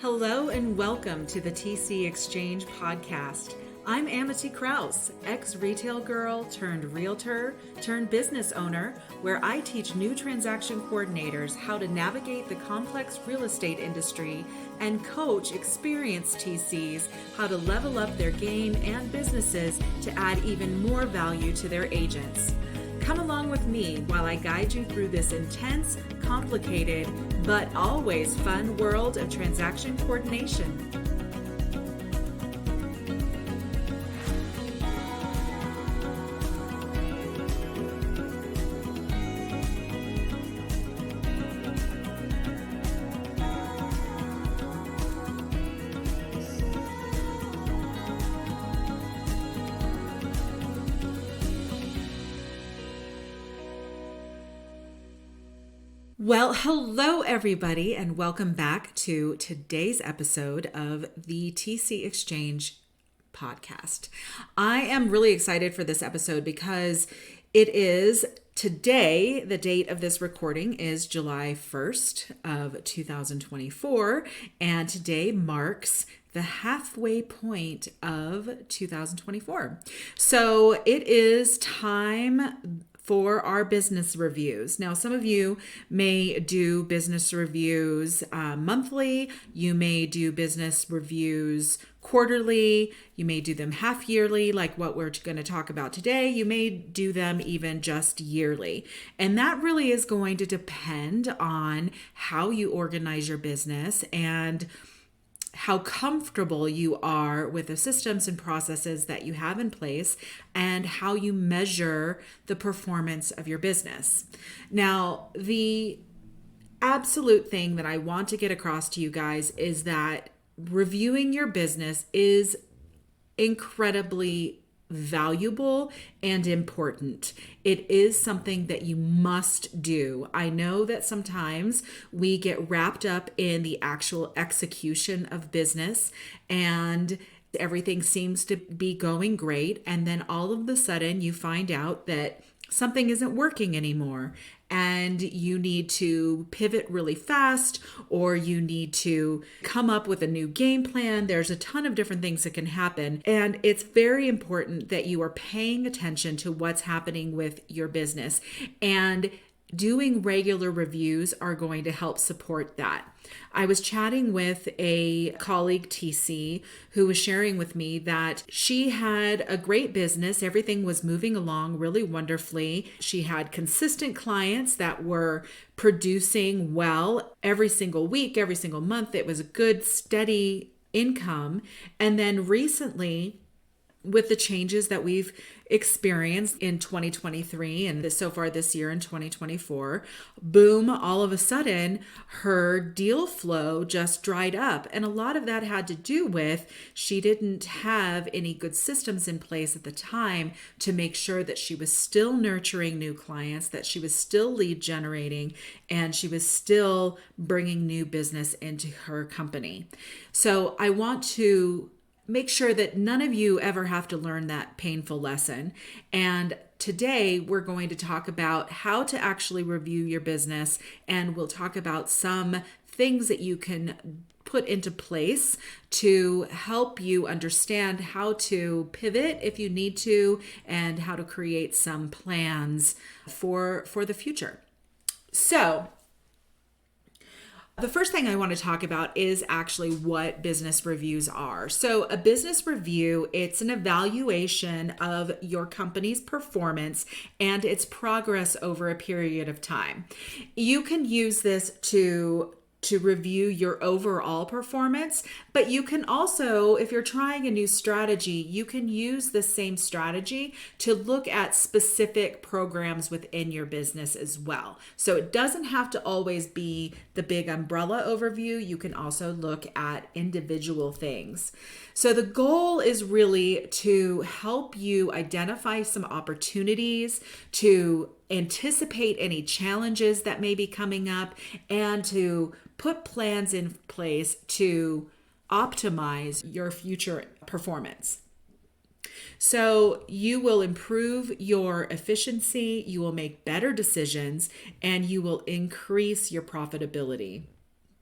Hello and welcome to the TC Exchange Podcast. I'm Amity Krause, ex-retail girl turned realtor turned business owner, where I teach new transaction coordinators how to navigate the complex real estate industry and coach experienced TCs how to level up their game and businesses to add even more value to their agents. Come along with me while I guide you through this intense, complicated, but always fun world of transaction coordination. Well, hello everybody, and welcome back to today's episode of the TC Exchange Podcast. I am really excited for this episode because it is today, the date of this recording is July 1st of 2024, and today marks the halfway point of 2024. So it is time for our business reviews. Now, some of you may do business reviews monthly. You may do business reviews quarterly. You may do them half yearly, like what we're going to talk about today. You may do them even just yearly. And that really is going to depend on how you organize your business and how comfortable you are with the systems and processes that you have in place and how you measure the performance of your business. Now, the absolute thing that I want to get across to you guys is that reviewing your business is incredibly valuable and important. It is something that you must do. I know that sometimes we get wrapped up in the actual execution of business and everything seems to be going great. And then all of a sudden you find out that something isn't working anymore and you need to pivot really fast, or you need to come up with a new game plan. There's a ton of different things that can happen. And it's very important that you are paying attention to what's happening with your business, and doing regular reviews are going to help support that. I was chatting with a colleague, TC, who was sharing with me that she had a great business. Everything was moving along really wonderfully. She had consistent clients that were producing well every single week, every single month. It was a good, steady income. And then recently, with the changes that we've experienced in 2023 and so far this year in 2024, boom, all of a sudden her deal flow just dried up. And a lot of that had to do with she didn't have any good systems in place at the time to make sure that she was still nurturing new clients, that she was still lead generating, and she was still bringing new business into her company. So I want to make sure that none of you ever have to learn that painful lesson. And today we're going to talk about how to actually review your business, and we'll talk about some things that you can put into place to help you understand how to pivot if you need to, and how to create some plans for the future. So, the first thing I want to talk about is actually what business reviews are. So a business review, it's an evaluation of your company's performance and its progress over a period of time. You can use this to review your overall performance, but you can also, if you're trying a new strategy, you can use the same strategy to look at specific programs within your business as well. So it doesn't have to always be the big umbrella overview. You can also look at individual things. So the goal is really to help you identify some opportunities, to anticipate any challenges that may be coming up, and to put plans in place to optimize your future performance. So you will improve your efficiency, you will make better decisions, and you will increase your profitability.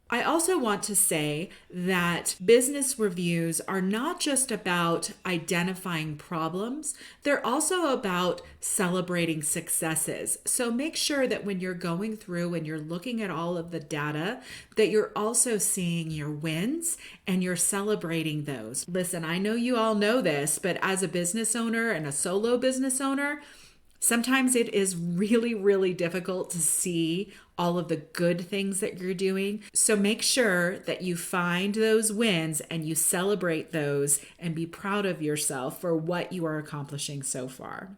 I also want to say that business reviews are not just about identifying problems, they're also about celebrating successes. So make sure that when you're going through and you're looking at all of the data, that you're also seeing your wins and you're celebrating those. Listen, I know you all know this, but as a business owner and a solo business owner, sometimes it is really, really difficult to see all of the good things that you're doing. So make sure that you find those wins and you celebrate those and be proud of yourself for what you are accomplishing so far.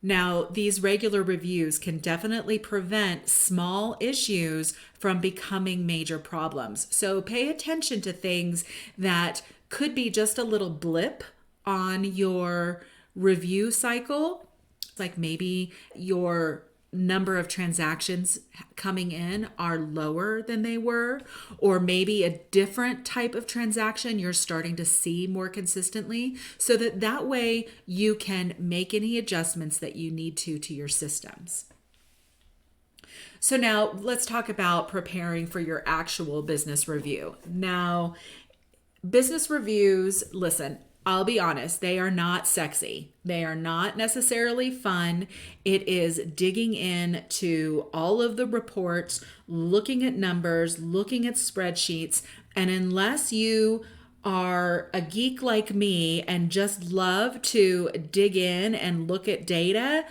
Now, these regular reviews can definitely prevent small issues from becoming major problems. So pay attention to things that could be just a little blip on your review cycle, like maybe your number of transactions coming in are lower than they were, or maybe a different type of transaction you're starting to see more consistently, so that way you can make any adjustments that you need to your systems. So now let's talk about preparing for your actual business review. Now, business reviews, listen, I'll be honest, they are not sexy. They are not necessarily fun. It is digging into all of the reports, looking at numbers, looking at spreadsheets. And unless you are a geek like me and just love to dig in and look at data,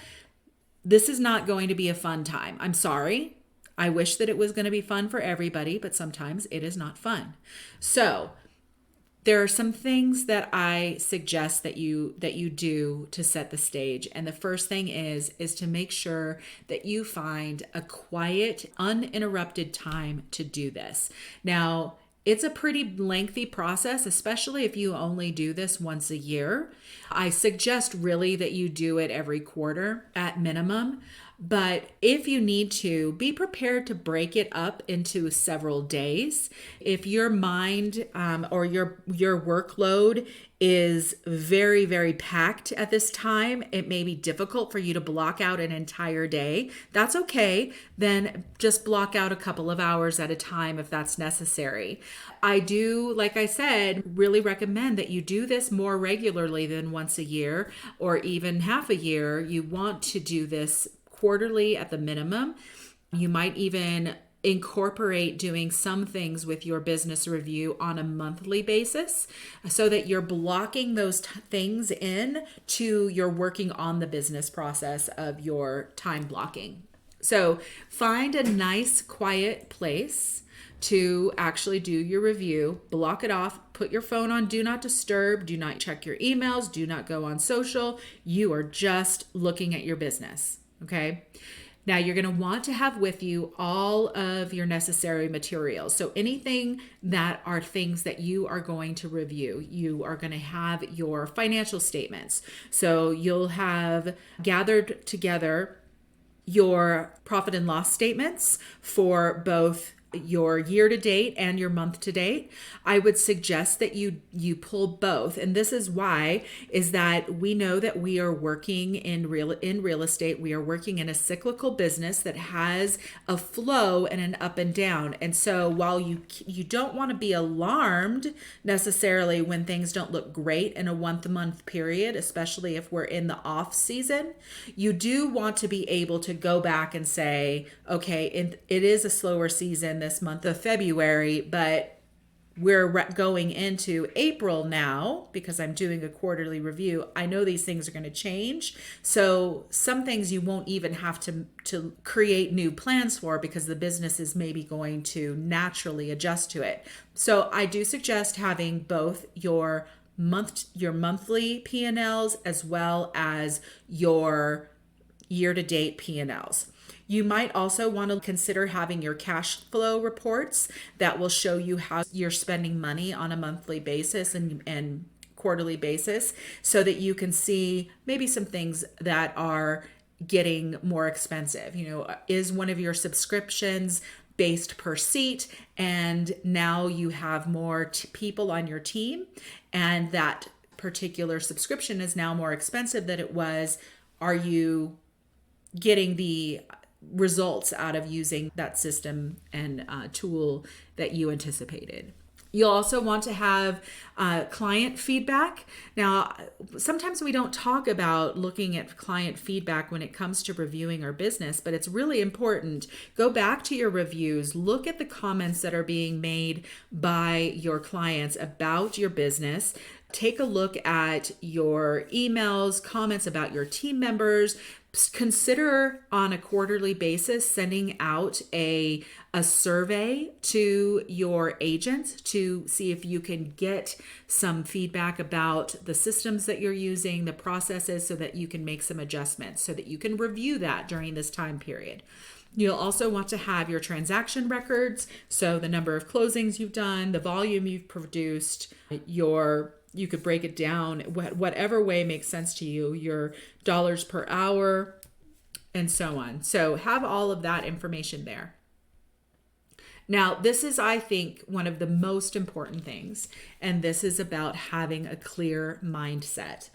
this is not going to be a fun time. I'm sorry. I wish that it was going to be fun for everybody, but sometimes it is not fun. So, there are some things that I suggest that you do to set the stage. And the first thing is to make sure that you find a quiet, uninterrupted time to do this. Now, it's a pretty lengthy process, especially if you only do this once a year. I suggest really that you do it every quarter at minimum. But if you need to, be prepared to break it up into several days. If your mind or your workload is very, very packed at this time, it may be difficult for you to block out an entire day. That's okay. Then just block out a couple of hours at a time if that's necessary. I do, like I said, really recommend that you do this more regularly than once a year or even half a year. You want to do this quarterly at the minimum. You might even incorporate doing some things with your business review on a monthly basis so that you're blocking those things in to your working on the business process of your time blocking. So find a nice quiet place to actually do your review, block it off, put your phone on do not disturb, do not check your emails, do not go on social. You are just looking at your business. Okay. Now you're going to want to have with you all of your necessary materials. So anything that are things that you are going to review, you are going to have your financial statements. So you'll have gathered together your profit and loss statements for both your year to date and your month to date. I would suggest that you pull both. And this is why is that we know that we are working in real estate. We are working in a cyclical business that has a flow and an up and down. And so while you don't want to be alarmed necessarily when things don't look great in a 1 month period, especially if we're in the off season, you do want to be able to go back and say, okay, it is a slower season this month of February, but we're going into April now because I'm doing a quarterly review. I know these things are going to change. So some things you won't even have to create new plans for because the business is maybe going to naturally adjust to it. So I do suggest having both your monthly P&Ls as well as your year-to-date P&Ls. You might also want to consider having your cash flow reports that will show you how you're spending money on a monthly basis and quarterly basis so that you can see maybe some things that are getting more expensive. You know, is one of your subscriptions based per seat and now you have more people on your team and that particular subscription is now more expensive than it was? Are you getting the results out of using that system and tool that you anticipated. You'll also want to have client feedback. Now, sometimes we don't talk about looking at client feedback when it comes to reviewing our business, but it's really important. Go back to your reviews, look at the comments that are being made by your clients about your business. Take a look at your emails, comments about your team members. Consider on a quarterly basis sending out a survey to your agents to see if you can get some feedback about the systems that you're using, the processes, so that you can make some adjustments, so that you can review that during this time period. You'll also want to have your transaction records, so the number of closings you've done, the volume you've produced, you could break it down whatever way makes sense to you, your dollars per hour, and so on. So have all of that information there. Now, this is, I think, one of the most important things, and this is about having a clear mindset.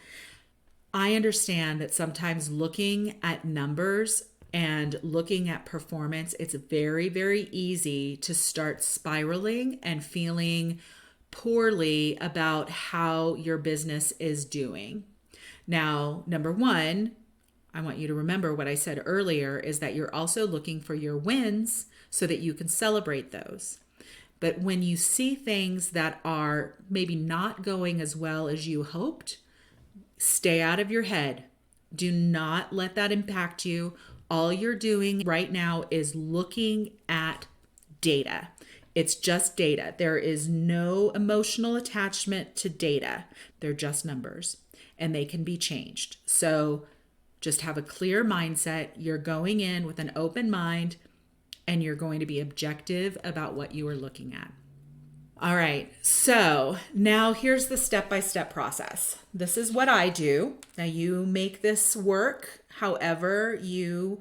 I understand that sometimes looking at numbers and looking at performance, it's very, very easy to start spiraling and feeling poorly about how your business is doing. Now, number one, I want you to remember what I said earlier is that you're also looking for your wins so that you can celebrate those. But when you see things that are maybe not going as well as you hoped, stay out of your head. Do not let that impact you. All you're doing right now is looking at data. It's just data. There is no emotional attachment to data. They're just numbers and they can be changed. So just have a clear mindset. You're going in with an open mind and you're going to be objective about what you are looking at. All right, so now here's the step-by-step process. This is what I do. Now you make this work however you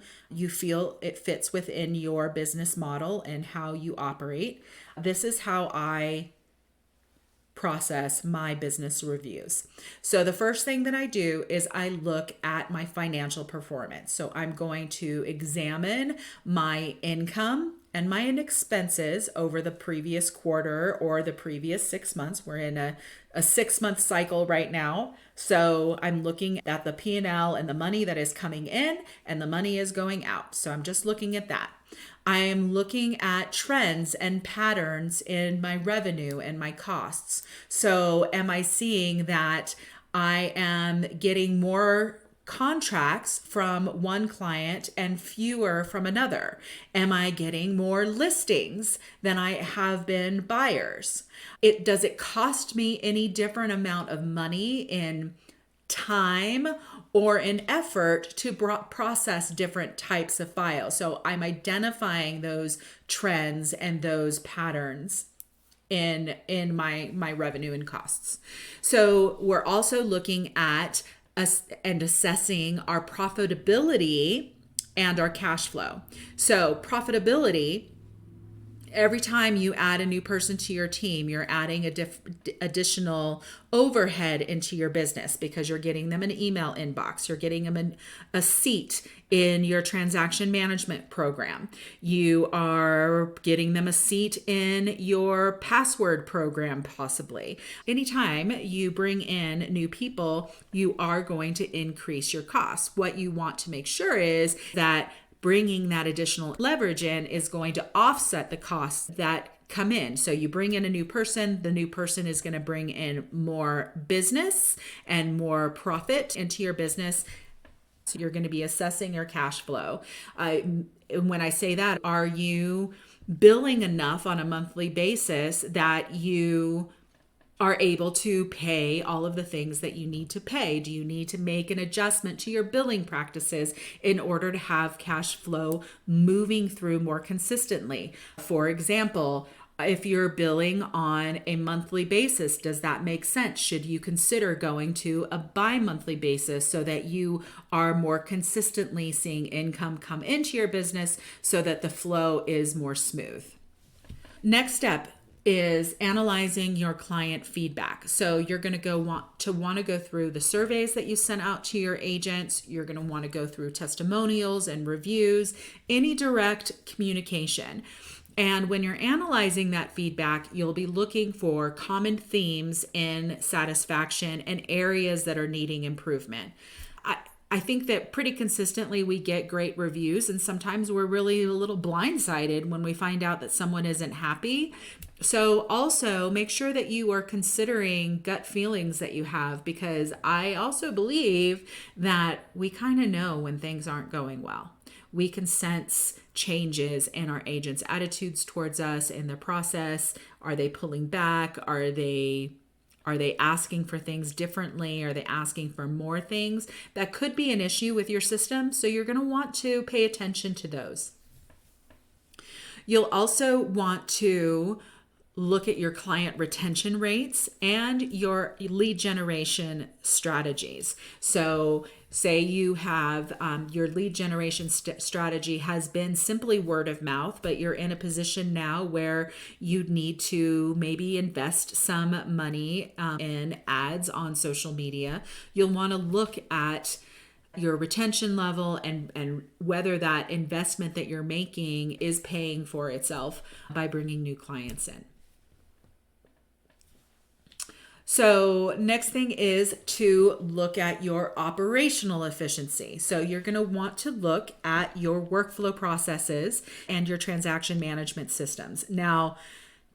feel it fits within your business model and how you operate. This is how I process my business reviews. So the first thing that I do is I look at my financial performance. So I'm going to examine my income and my expenses over the previous quarter or the previous 6 months. We're in a 6-month cycle right now. So I'm looking at the P&L and the money that is coming in and the money is going out. So I'm just looking at that. I am looking at trends and patterns in my revenue and my costs. So am I seeing that I am getting more contracts from one client and fewer from another? Am I getting more listings than I have been buyers? Does it cost me any different amount of money in time or in effort to process different types of files? So I'm identifying those trends and those patterns in my revenue and costs. So we're also looking at and assessing our profitability and our cash flow. So profitability, every time you add a new person to your team, you're adding additional overhead into your business because you're getting them an email inbox. You're getting them a seat in your transaction management program. You are getting them a seat in your password program, possibly. Anytime you bring in new people, you are going to increase your costs. What you want to make sure is that bringing that additional leverage in is going to offset the costs that come in. So you bring in a new person, the new person is going to bring in more business and more profit into your business. So you're going to be assessing your cash flow. When I say that, are you billing enough on a monthly basis that you are able to pay all of the things that you need to pay? Do you need to make an adjustment to your billing practices in order to have cash flow moving through more consistently? For example, if you're billing on a monthly basis, does that make sense? Should you consider going to a bi-monthly basis so that you are more consistently seeing income come into your business so that the flow is more smooth? Next step, is analyzing your client feedback. So you're going to want to go through the surveys that you sent out to your agents. You're going to want to go through testimonials and reviews, any direct communication. And when you're analyzing that feedback, you'll be looking for common themes in satisfaction and areas that are needing improvement. I think that pretty consistently we get great reviews, and sometimes we're really a little blindsided when we find out that someone isn't happy. So also make sure that you are considering gut feelings that you have, because I also believe that we kind of know when things aren't going well. We can sense changes in our agents' attitudes towards us in the process. Are they pulling back? Are they asking for things differently? Are they asking for more things? That could be an issue with your system, so you're going to want to pay attention to those. You'll also want to look at your client retention rates and your lead generation strategies. So say you have your lead generation strategy has been simply word of mouth, but you're in a position now where you need to maybe invest some money in ads on social media. You'll want to look at your retention level and whether that investment that you're making is paying for itself by bringing new clients in. So next thing is to look at your operational efficiency. So you're going to want to look at your workflow processes and your transaction management systems. Now,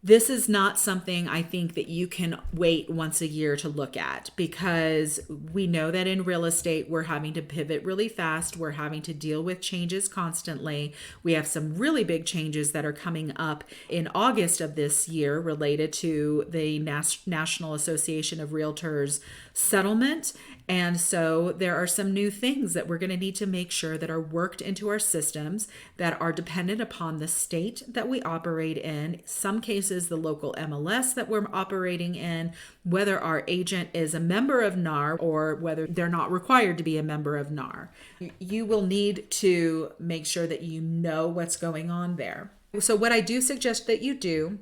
this is not something I think that you can wait once a year to look at, because we know that in real estate, we're having to pivot really fast. We're having to deal with changes constantly. We have some really big changes that are coming up in August of this year related to the National Association of Realtors settlement. And so there are some new things that we're going to need to make sure that are worked into our systems that are dependent upon the state that we operate in, some cases the local MLS that we're operating in, whether our agent is a member of NAR or whether they're not required to be a member of NAR. You will need to make sure that you know what's going on there. So what I do suggest that you do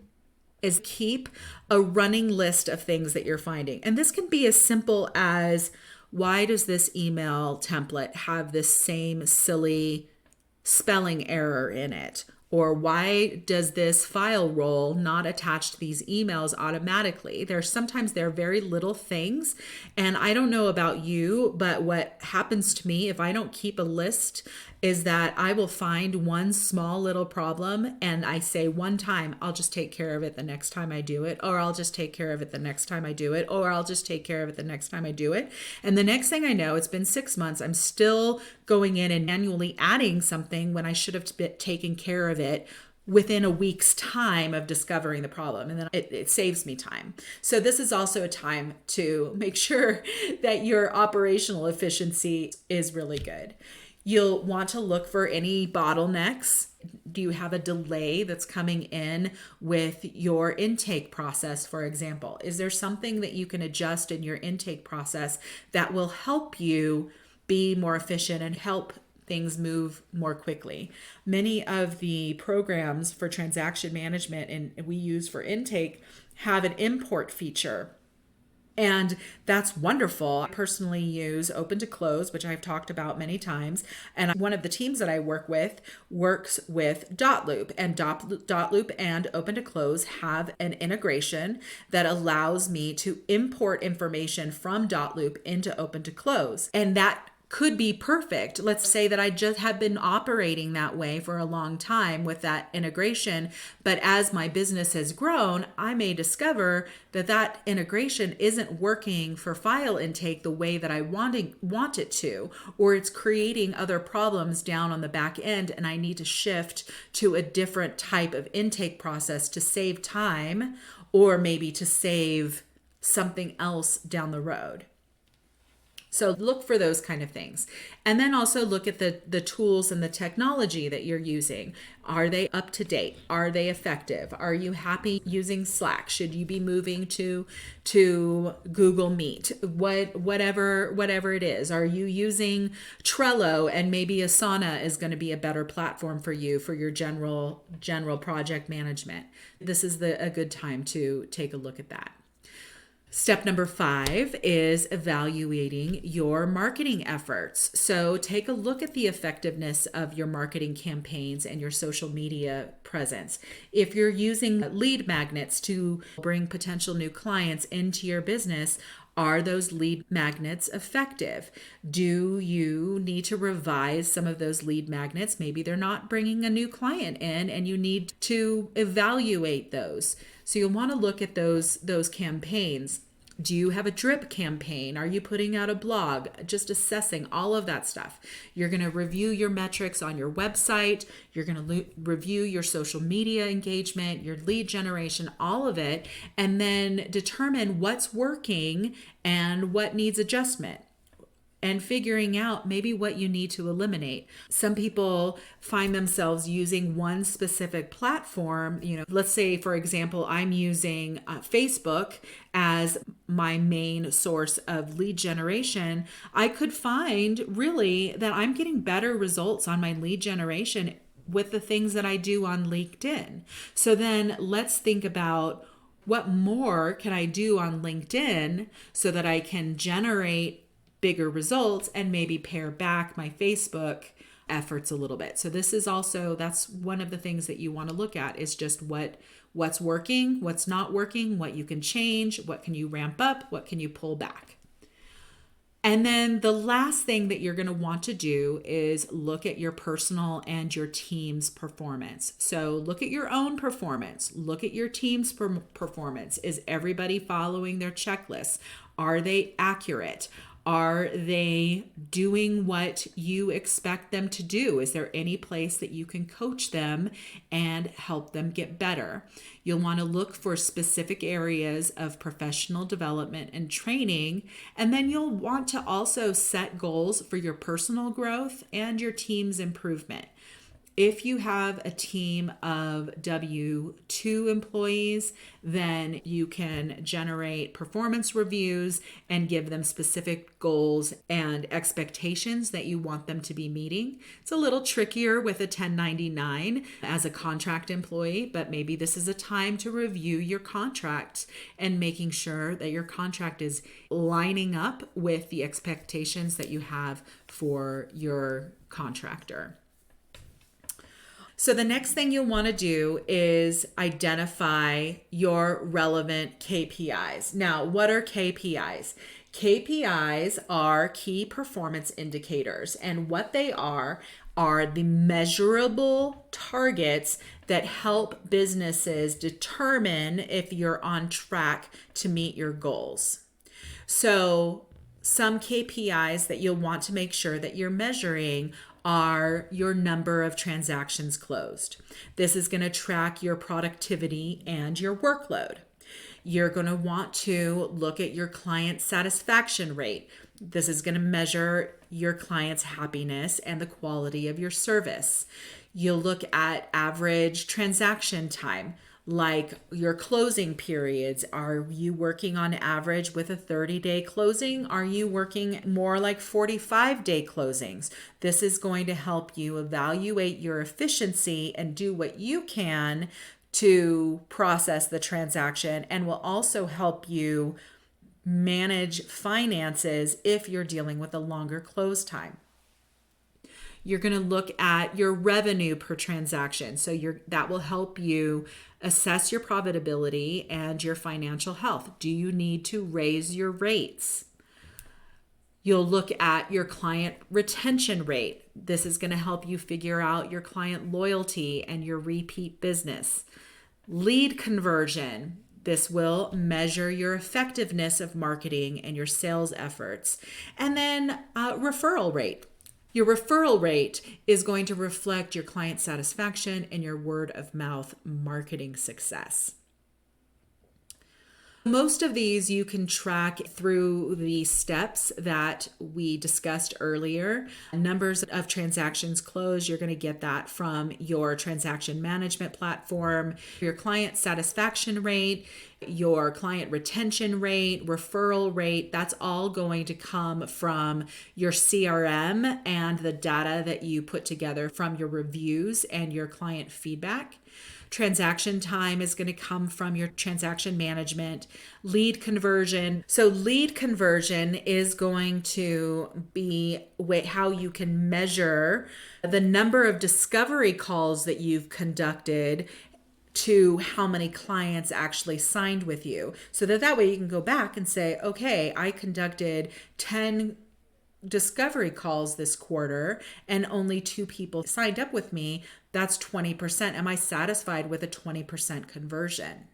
is keep a running list of things that you're finding. And this can be as simple as, why does this email template have this same silly spelling error in it? Or why does this file role not attach to these emails automatically? Sometimes they're very little things. And I don't know about you, but what happens to me if I don't keep a list is that I will find one small little problem and I say one time, I'll just take care of it the next time I do it, or I'll just take care of it the next time I do it, or I'll just take care of it the next time I do it. And the next thing I know, it's been 6 months, I'm still going in and manually adding something when I should have taken care of it within a week's time of discovering the problem. And then it saves me time. So this is also a time to make sure that your operational efficiency is really good. You'll want to look for any bottlenecks. Do you have a delay that's coming in with your intake process, for example? Is there something that you can adjust in your intake process that will help you be more efficient and help things move more quickly? Many of the programs for transaction management and we use for intake have an import feature. And that's wonderful. I personally use Open to Close, which I've talked about many times. And one of the teams that I work with works with Dotloop. And Dotloop and Open to Close have an integration that allows me to import information from Dotloop into Open to Close. And that could be perfect. Let's say that I just have been operating that way for a long time with that integration, but as my business has grown, I may discover that that integration isn't working for file intake the way that I want it to, or it's creating other problems down on the back end, and I need to shift to a different type of intake process to save time, or maybe to save something else down the road. So look for those kind of things. And then also look at the tools and the technology that you're using. Are they up to date? Are they effective? Are you happy using Slack? Should you be moving to Google Meet? Whatever it is. Are you using Trello, and maybe Asana is going to be a better platform for you for your general project management? This is a good time to take a look at that. Step number 5 is evaluating your marketing efforts. So take a look at the effectiveness of your marketing campaigns and your social media presence. If you're using lead magnets to bring potential new clients into your business, are those lead magnets effective? Do you need to revise some of those lead magnets? Maybe they're not bringing a new client in and you need to evaluate those. So you'll want to look at those campaigns. Do you have a drip campaign? Are you putting out a blog? Just assessing all of that stuff. You're going to review your metrics on your website. You're going to review your social media engagement, your lead generation, all of it, and then determine what's working and what needs adjustment, and figuring out maybe what you need to eliminate. Some people find themselves using one specific platform. Let's say, for example, I'm using Facebook as my main source of lead generation. I could find really that I'm getting better results on my lead generation with the things that I do on LinkedIn. So then let's think about what more can I do on LinkedIn so that I can generate bigger results and maybe pare back my Facebook efforts a little bit. So this is also, that's one of the things that you want to look at, is just what's working, what's not working, what you can change, what can you ramp up, what can you pull back. And then the last thing that you're going to want to do is look at your personal and your team's performance. So look at your own performance, look at your team's performance. Is everybody following their checklists? Are they accurate? Are they doing what you expect them to do? Is there any place that you can coach them and help them get better? You'll want to look for specific areas of professional development and training, and then you'll want to also set goals for your personal growth and your team's improvement. If you have a team of W-2 employees, then you can generate performance reviews and give them specific goals and expectations that you want them to be meeting. It's a little trickier with a 1099 as a contract employee, but maybe this is a time to review your contract and making sure that your contract is lining up with the expectations that you have for your contractor. So the next thing you'll want to do is identify your relevant KPIs. Now, what are KPIs? KPIs are key performance indicators, and what they are the measurable targets that help businesses determine if you're on track to meet your goals. So some KPIs that you'll want to make sure that you're measuring are your number of transactions closed. This is going to track your productivity and your workload. You're going to want to look at your client satisfaction rate. This is going to measure your client's happiness and the quality of your service. You'll look at average transaction time, like your closing periods. Are you working on average with a 30-day closing? Are you working more like 45-day closings? This is going to help you evaluate your efficiency and do what you can to process the transaction, and will also help you manage finances if you're dealing with a longer close time. You're going to look at your revenue per transaction. So that will help you assess your profitability and your financial health. Do you need to raise your rates? You'll look at your client retention rate. This is going to help you figure out your client loyalty and your repeat business. Lead conversion. This will measure your effectiveness of marketing and your sales efforts. And then referral rate. Your referral rate is going to reflect your client satisfaction and your word of mouth marketing success. Most of these you can track through the steps that we discussed earlier. Numbers of transactions closed, you're going to get that from your transaction management platform, your client satisfaction rate, your client retention rate, referral rate. That's all going to come from your CRM and the data that you put together from your reviews and your client feedback. Transaction time is going to come from your transaction management. Lead conversion. So lead conversion is going to be how you can measure the number of discovery calls that you've conducted to how many clients actually signed with you. So that way you can go back and say, okay, I conducted 10 discovery calls this quarter and only 2 people signed up with me. That's 20%. Am I satisfied with a 20% conversion?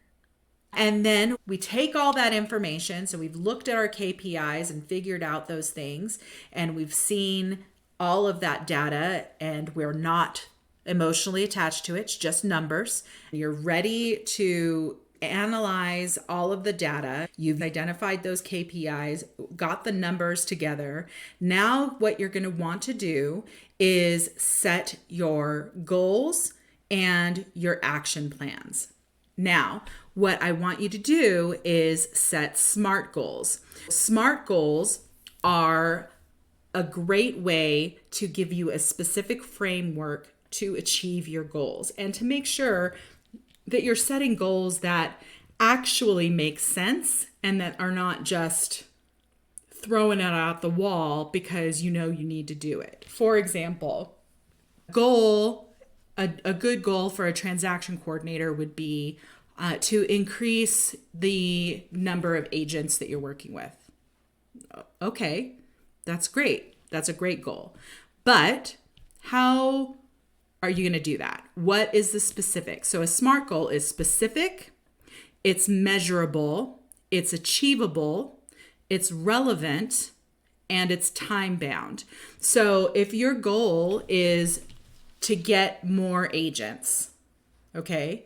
And then we take all that information. So we've looked at our KPIs and figured out those things, and we've seen all of that data, and we're not emotionally attached to it. It's just numbers. You're ready to analyze all of the data. You've identified those KPIs, got the numbers together. Now what you're going to want to do is set your goals and your action plans. Now, what I want you to do is set SMART goals. SMART goals are a great way to give you a specific framework to achieve your goals and to make sure that you're setting goals that actually make sense and that are not just throwing it out the wall because you know you need to do it. For example, a good goal for a transaction coordinator would be to increase the number of agents that you're working with. Okay, that's great. That's a great goal. But how are you going to do that? What is the specific? So a SMART goal is specific, it's measurable, it's achievable, it's relevant, and it's time bound. So if your goal is to get more agents, okay,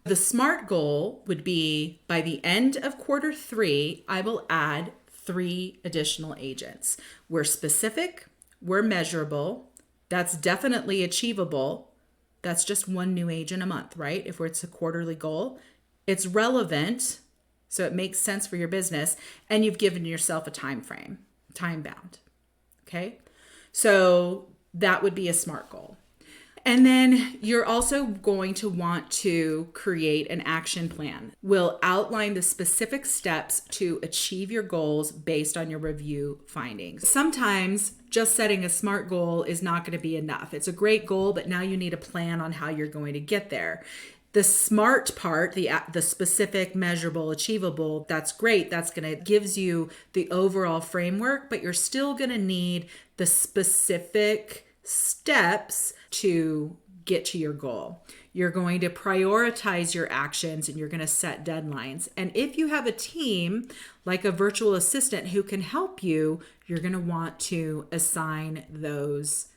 the SMART goal would be by the end of quarter 3, I will add 3 additional agents. We're specific, we're measurable, that's definitely achievable. That's just 1 new agent a month, right? If it's a quarterly goal, it's relevant, so it makes sense for your business, and you've given yourself a time frame, time bound. Okay? So that would be a SMART goal. And then you're also going to want to create an action plan. We'll outline the specific steps to achieve your goals based on your review findings. Sometimes just setting a SMART goal is not going to be enough. It's a great goal, but now you need a plan on how you're going to get there. The SMART part, the specific, measurable, achievable, that's great. That's going to gives you the overall framework, but you're still going to need the specific steps to get to your goal. You're going to prioritize your actions and you're going to set deadlines. And if you have a team like a virtual assistant who can help you, you're going to want to assign those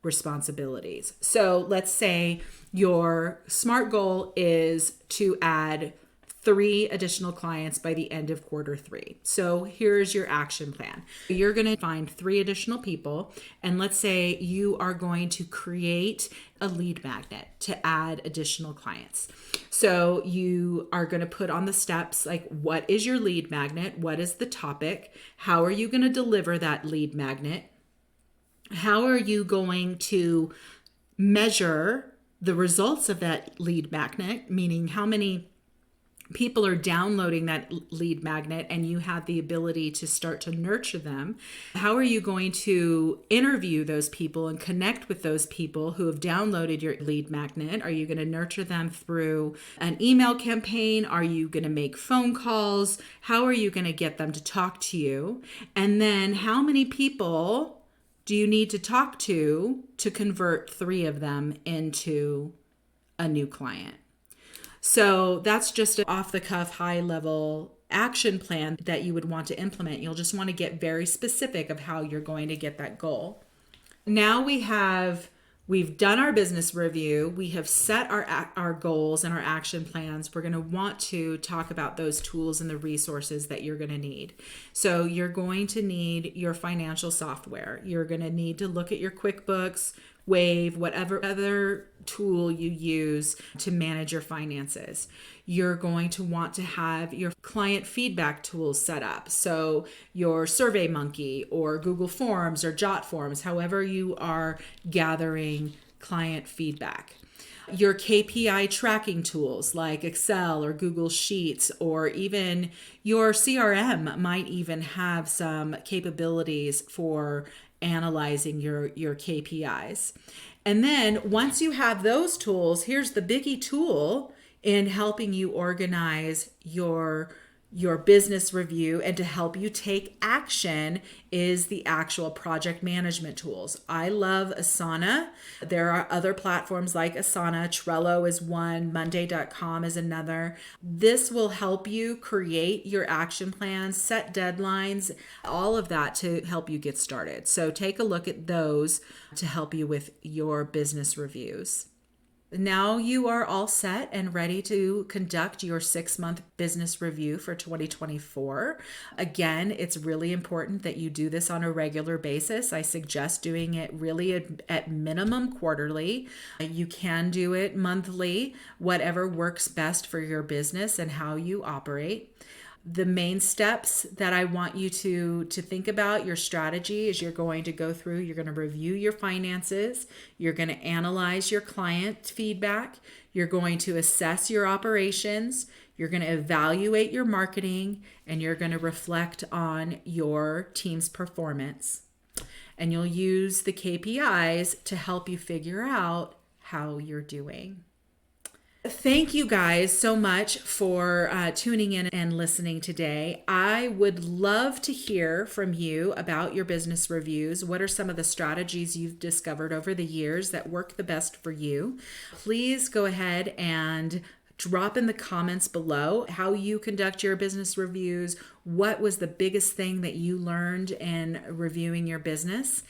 responsibilities. So let's say your SMART goal is to add 3 additional clients by the end of quarter 3. So here's your action plan. You're going to find 3 additional people, and let's say you are going to create a lead magnet to add additional clients. So you are going to put on the steps like, what is your lead magnet? What is the topic? How are you going to deliver that lead magnet? How are you going to measure the results of that lead magnet? Meaning how many people are downloading that lead magnet and you have the ability to start to nurture them. How are you going to interview those people and connect with those people who have downloaded your lead magnet? Are you going to nurture them through an email campaign? Are you going to make phone calls? How are you going to get them to talk to you? And then how many people do you need to talk to convert 3 of them into a new client? So that's just an off-the-cuff, high-level action plan that you would want to implement. You'll just want to get very specific of how you're going to get that goal. Now we have We've done our business review. We have set our goals and our action plans. We're going to want to talk about those tools and the resources that you're going to need. So you're going to need your financial software. You're going to need to look at your QuickBooks, Wave, whatever other tool you use to manage your finances. You're going to want to have your client feedback tools set up. So your SurveyMonkey or Google Forms or Jot Forms, however you are gathering client feedback. Your KPI tracking tools like Excel or Google Sheets, or even your CRM might even have some capabilities for analyzing your KPIs. And then once you have those tools, here's the biggie tool in helping you organize your business review and to help you take action is the actual project management tools. I love Asana. There are other platforms like Asana. Trello is one. Monday.com is another. This will help you create your action plans, set deadlines, all of that to help you get started. So take a look at those to help you with your business reviews. Now you are all set and ready to conduct your 6-month business review for 2024. Again, it's really important that you do this on a regular basis. I suggest doing it really at minimum quarterly. You can do it monthly, whatever works best for your business and how you operate. The main steps that I want you to think about, your strategy, is you're going to go through, you're going to review your finances, you're going to analyze your client feedback, you're going to assess your operations, you're going to evaluate your marketing, and you're going to reflect on your team's performance. And you'll use the KPIs to help you figure out how you're doing. Thank you guys so much for tuning in and listening today. I would love to hear from you about your business reviews. What are some of the strategies you've discovered over the years that work the best for you? Please go ahead and drop in the comments below how you conduct your business reviews. What was the biggest thing that you learned in reviewing your business?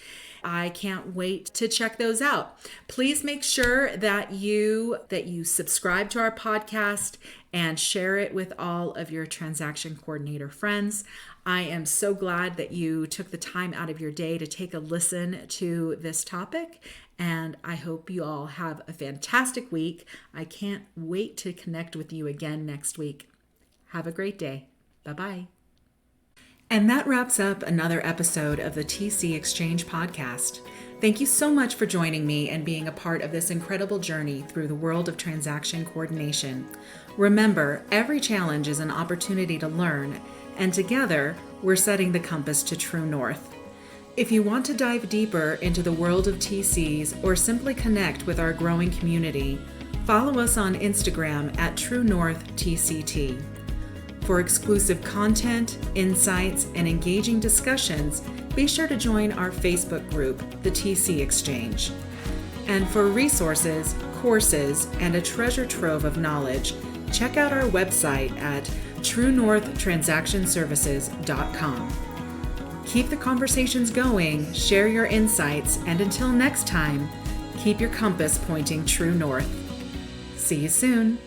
I can't wait to check those out. Please make sure that you subscribe to our podcast and share it with all of your transaction coordinator friends. I am so glad that you took the time out of your day to take a listen to this topic, and I hope you all have a fantastic week. I can't wait to connect with you again next week. Have a great day. Bye-bye. And that wraps up another episode of the TC Exchange Podcast. Thank you so much for joining me and being a part of this incredible journey through the world of transaction coordination. Remember, every challenge is an opportunity to learn, and together, we're setting the compass to true north. If you want to dive deeper into the world of TCs or simply connect with our growing community, follow us on Instagram at TrueNorthTCT. For exclusive content, insights, and engaging discussions, be sure to join our Facebook group, the TC Exchange. And for resources, courses, and a treasure trove of knowledge, check out our website at TrueNorthTransactionServices.com. Keep the conversations going, share your insights, and until next time, keep your compass pointing true north. See you soon.